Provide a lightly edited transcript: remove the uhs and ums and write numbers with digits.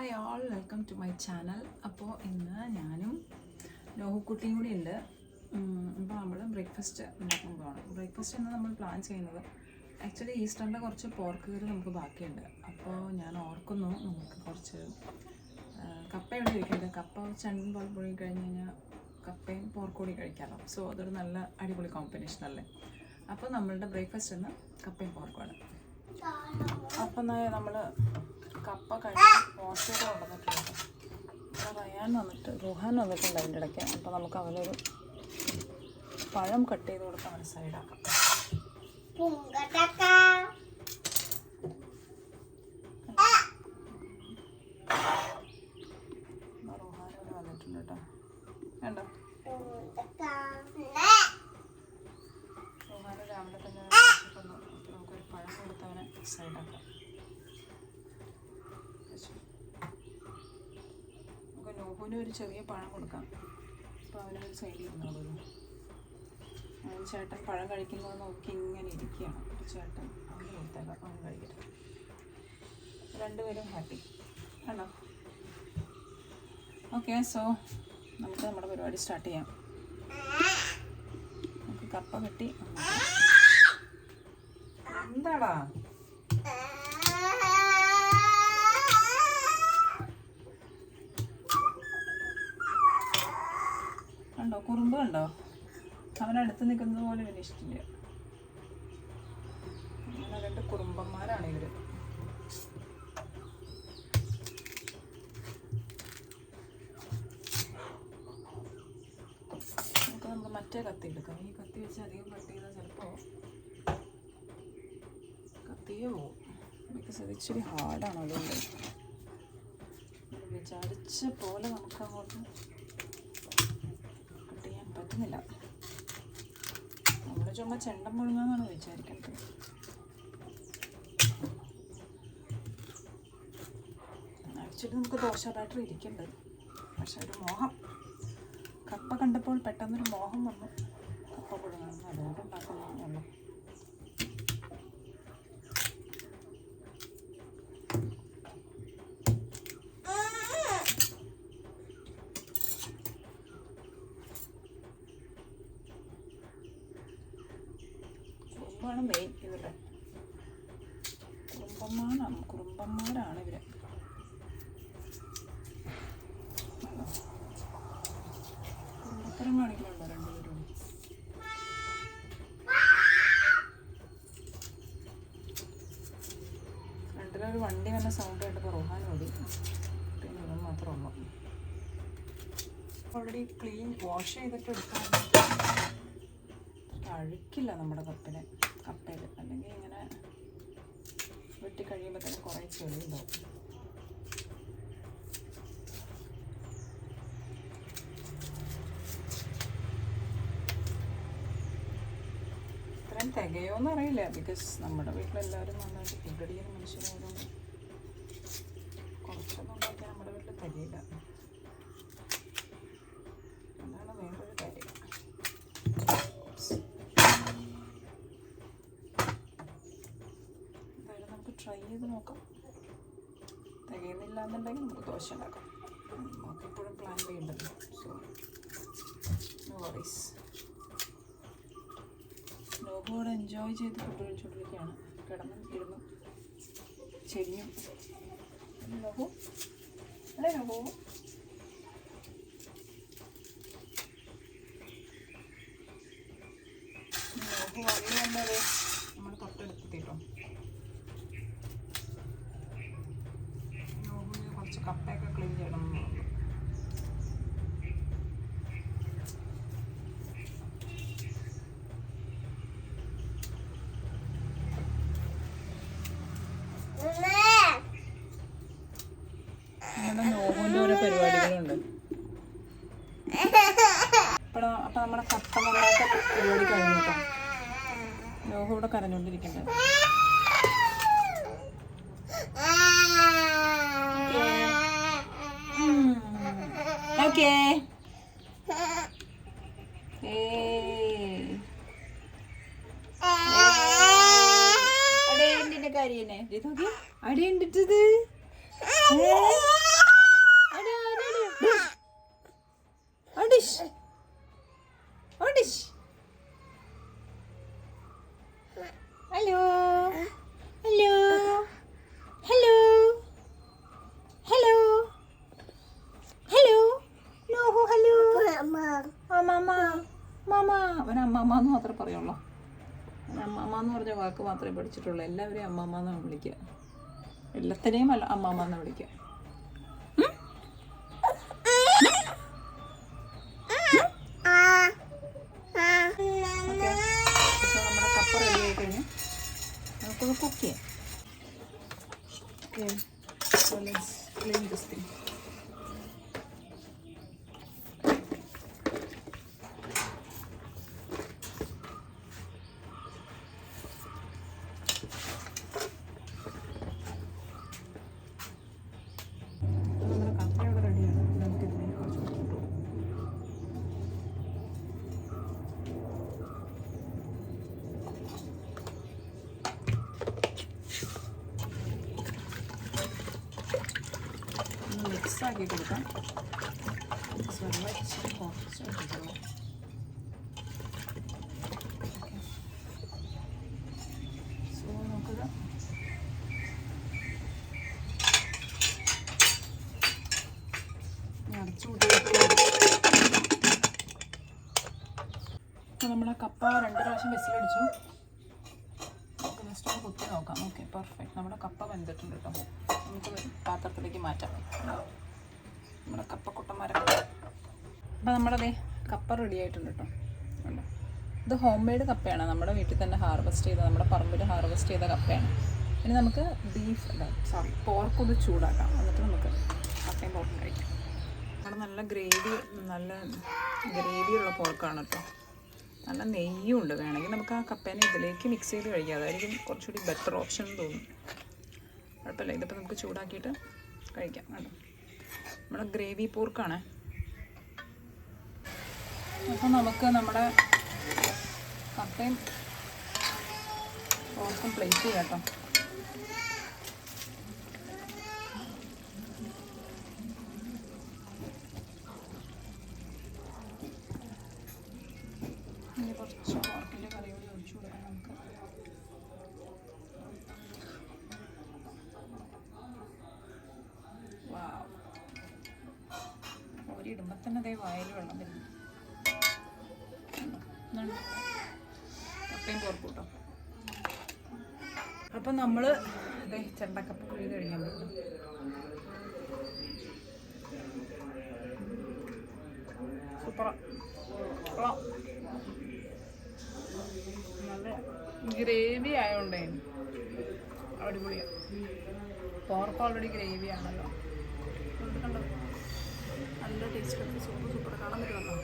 Hi all, welcome to my channel. അപ്പോൾ ഇന്ന് ഞാനും നോഹുക്കുട്ടിയും കൂടി ഉണ്ട്. അപ്പോൾ നമ്മൾ ബ്രേക്ക്ഫാസ്റ്റ് ഉണ്ടാക്കാൻ പോകണം. ബ്രേക്ക്ഫാസ്റ്റ് എന്ന് നമ്മൾ പ്ലാൻ ചെയ്യുന്നത് ആക്ച്വലി ഈസ്റ്ററിൻ്റെ കുറച്ച് പോർക്ക് കറി നമുക്ക് ബാക്കിയുണ്ട്. അപ്പോൾ ഞാൻ ഓർക്കുന്നു നമുക്ക് കുറച്ച് കപ്പ ഇവിടെ ഇരിക്കുന്നുണ്ട്. കപ്പ ചണ്ടും പോലെ പൊഴി കഴിഞ്ഞ് കഴിഞ്ഞാൽ കപ്പയും പോർക്ക് കൂടി കഴിക്കാമല്ലോ. സോ അതൊരു നല്ല അടിപൊളി കോമ്പിനേഷൻ അല്ലേ. അപ്പോൾ നമ്മളുടെ ബ്രേക്ക്ഫാസ്റ്റ് ഇന്ന് കപ്പയും പോർക്കുമാണ്. അപ്പം നമ്മൾ കപ്പ കഴിഞ്ഞ് വാഷ് ചെയ്ത് കൊണ്ടുവന്നിട്ടുണ്ട്. റുഹാൻ വന്നിട്ടുണ്ട് അതിൻ്റെ ഇടയ്ക്ക്. അപ്പോൾ നമുക്ക് അവനൊരു പഴം കട്ട് ചെയ്ത് കൊടുക്കാൻ അവന് സൈഡാക്കാം. റുഹാനോട് വന്നിട്ടുണ്ട് കേട്ടോ. വേണ്ടോ റുഹാന് രാവിലെ തന്നെ നമുക്കൊരു പഴം കൊടുത്ത് അവനെ സൈഡാക്കാം. നോഹുവിന് ഒരു ചെറിയ പഴം കൊടുക്കാം. അപ്പോൾ അവനൊരു സൈഡിൽ ഇരുന്നോളൂ. അവൻ ചേട്ടൻ പഴം കഴിക്കുന്നത് നോക്കി ഇങ്ങനെ ഇരിക്കുകയാണ്. അപ്പോൾ ചേട്ടൻ അവന് കൊടുത്തേക്കാം, അവൻ കഴിക്കട്ടെ. രണ്ടുപേരും ഹാപ്പി ആണോ? ഓക്കെ, സോ നമുക്ക് നമ്മുടെ പരിപാടി സ്റ്റാർട്ട് ചെയ്യാം. നമുക്ക് കപ്പ കെട്ടി. എന്താടാ കണ്ടോ, കുറുമ്പ് കണ്ടോ? അവനടുത്ത് നിൽക്കുന്നത് പോലെ ഇവന് ഇഷ്ടമില്ല. അങ്ങനെ രണ്ട് കുറുമ്പന്മാരാണ് ഇവർ. നമുക്ക് മറ്റേ കത്തി എടുക്കാം. ഈ കത്തി വെച്ച് അധികം കട്ട് ചെയ്താൽ ചിലപ്പോൾ കത്തിയേ പോവും. ബിക്കോസ് അത് ഇച്ചിരി ഹാർഡാണ്. അതുകൊണ്ട് വിചാരിച്ച പോലെ നമുക്ക് അങ്ങോട്ട് പറ്റുന്നില്ല. നമ്മൾ ചുമ്മാ ചെണ്ടം മുഴുങ്ങാന്നാണ് വിചാരിക്കുന്നത്. ആക്ച്വലി നമുക്ക് ദോശ ബാറ്ററി ഇരിക്കേണ്ടത്. പക്ഷെ ഒരു മോഹം, കപ്പ കണ്ടപ്പോൾ പെട്ടെന്നൊരു മോഹം വന്നു കപ്പ പുഴുങ്ങാന്ന്. അതുകൊണ്ട് ഉണ്ടാക്കുന്നതാണ്. കുറുമ്പാണ് മെയിൻ ഇവരുടെ. കുറുമ്പന്മാരാണ് ഇവര്. കുറുമ്പത്തരം കാണിക്കലുണ്ടോ രണ്ടുപേരും? രണ്ടിലൊരു വണ്ടി തന്നെ സൗണ്ട് കേട്ടപ്പോൾ റുഹാൻ ഓടി. പിന്നെ ഇവൻ മാത്രമേ ഉള്ളൂ. ഓൾറെഡി ക്ലീൻ വാഷ് ചെയ്തിട്ട് എടുക്കാൻ അഴുക്കില്ല നമ്മുടെ കപ്പയിൽ. അല്ലെങ്കിൽ ഇങ്ങനെ വെട്ടി കഴിയുമ്പോൾ തന്നെ കുറേ ചെളി ഉണ്ടാവും. ഇത്രയും തികയോന്ന് അറിയില്ല. ബിക്കോസ് നമ്മുടെ വീട്ടിലെല്ലാവരും നന്നായിട്ട് ഫുഡടിക്കുന്ന മനുഷ്യരായതുകൊണ്ട് കുറച്ചൊന്നും ഉണ്ടാക്കിയാൽ നമ്മുടെ വീട്ടിൽ തികയില്ല. അതാണ് വേറൊരു കാര്യം. ട്രൈ ചെയ്ത് നോക്കാം. തികയുന്നില്ല എന്നുണ്ടെങ്കിൽ നമുക്ക് ദോശ ഉണ്ടാക്കാം. നമുക്ക് എപ്പോഴും പ്ലാൻ ചെയ്യണ്ടല്ലോ. So no worries. നോഹോടെ എൻജോയ് ചെയ്ത് ഫുഡ് കഴിച്ചുകൊണ്ടിരിക്കുകയാണ്. കിടന്നും ഇരുന്നും ചെരിഞ്ഞും. നോഹു അല്ലേ? നോഹു വഴി വന്നത് നമ്മൾ തൊട്ടെടുത്തിട്ടോ. കുറച്ച് കപ്പയൊക്കെ ക്ലീൻ ചെയ്യണം. നമ്മുടെ നോഹുവിൻ്റെ ഓരോ പരിപാടികളുണ്ട്. അപ്പം നമ്മുടെ കപ്പ നന്നായിട്ട് പരിപാടി കഴിഞ്ഞു കേട്ടോ. നോഹു ഇവിടെ കരഞ്ഞുകൊണ്ടിരിക്കുന്നുണ്ട്. ഓക്കേ, അടേണ്ടിന്റെ കാര്യനെ അടിയുണ്ടിട്ടത് അവൻ അമ്മമ്മ എന്ന് മാത്രമേ പറയുള്ളൂ. അവൻ അമ്മമ്മ എന്ന് പറഞ്ഞ വാക്ക് മാത്രമേ പഠിച്ചിട്ടുള്ളൂ. എല്ലാവരെയും അമ്മമ്മ എന്നാണ് വിളിക്കുക. എല്ലാത്തിനെയും അമ്മമ്മ എന്ന് വിളിക്കുക. നമ്മുടെ കപ്പ റെഡി ആയി കഴിഞ്ഞ് നമുക്കൊന്ന് കുക്ക് ചെയ്യാം. Okay, so let's clean this thing. നമ്മുടെ കപ്പ ഇവിടെ റെഡിയാണ്. നമുക്ക് ഇതിലേക്ക് കുറച്ച് കൊടുക്കും. മിക്സാക്കി കൊടുക്കാം. വെള്ളം ഇച്ചിരി കുറച്ച് വെച്ചിട്ടുള്ളൂ. സോ നമുക്കിത് അടച്ചു കൂട്ടി. അപ്പോൾ നമ്മളെ കപ്പ 2 പ്രാവശ്യം വിസിലടിച്ചു. നമുക്ക് ജസ്റ്റ് ഒന്ന് കുത്തി നോക്കാം. Okay, perfect. നമ്മുടെ കപ്പ വെന്തിട്ടുണ്ട് കേട്ടോ. നമുക്ക് പാത്രത്തിലേക്ക് മാറ്റാം നമ്മുടെ കപ്പക്കുട്ടന്മാരൊക്കെ. അപ്പോൾ നമ്മുടെ കപ്പ റെഡി ആയിട്ടുണ്ട് കേട്ടോ. കണ്ടോ, ഇത് ഹോം മെയ്ഡ് കപ്പയാണ്. നമ്മുടെ വീട്ടിൽ തന്നെ ഹാർവെസ്റ്റ് ചെയ്ത, നമ്മുടെ പറമ്പിൽ ഹാർവെസ്റ്റ് ചെയ്ത കപ്പയാണ്. ഇനി നമുക്ക് പോർക്കൊന്ന് ചൂടാക്കാം. എന്നിട്ട് നമുക്ക് കപ്പയും പോർക്കും കഴിക്കാം. അവിടെ നല്ല ഗ്രേവിയുള്ള പോർക്കാണ് കേട്ടോ. നല്ല നെയ്യും ഉണ്ട്. വേണമെങ്കിൽ നമുക്ക് ആ കപ്പേനെ ഇതിലേക്ക് മിക്സ് ചെയ്ത് കഴിക്കാം. അതായിരിക്കും കുറച്ചുകൂടി ബെറ്റർ ഓപ്ഷൻ എന്ന് തോന്നും. കുഴപ്പമില്ല. ഇതിപ്പോൾ നമുക്ക് ചൂടാക്കിയിട്ട് കഴിക്കാം. കണ്ടോ, നമ്മുടെ ഗ്രേവി പോർക്കാണ്. അപ്പോൾ നമുക്ക് നമ്മുടെ കപ്പയും പോർക്കും പ്ലേറ്റ് ചെയ്യാം കേട്ടോ. ഇനി കുറച്ച് പോർക്കിൻ്റെ കറി കൂടി ഒഴിച്ചു കൊടുക്കാം നമുക്ക്. ഇടുമ്പോൾ തന്നെ അതേ വായിൽ വെള്ളം വരുന്നു. കപ്പയും പോർക്കും കേട്ടോ. അപ്പം നമ്മൾ അതേ ചെണ്ടക്കപ്പ പിഴുത് കഴിക്കാൻ പറ്റും. സൂപ്പറാ. നല്ല ഗ്രേവി ആയതുകൊണ്ടേ അടിപൊളിയാണ്. പോർക്ക് ഓൾറെഡി ഗ്രേവി ആണല്ലോ. കണ്ടോ, നല്ല ടേസ്റ്റ് ഉണ്ട്. സൂപ്പർ കാണാൻ പറ്റുമല്ലോ.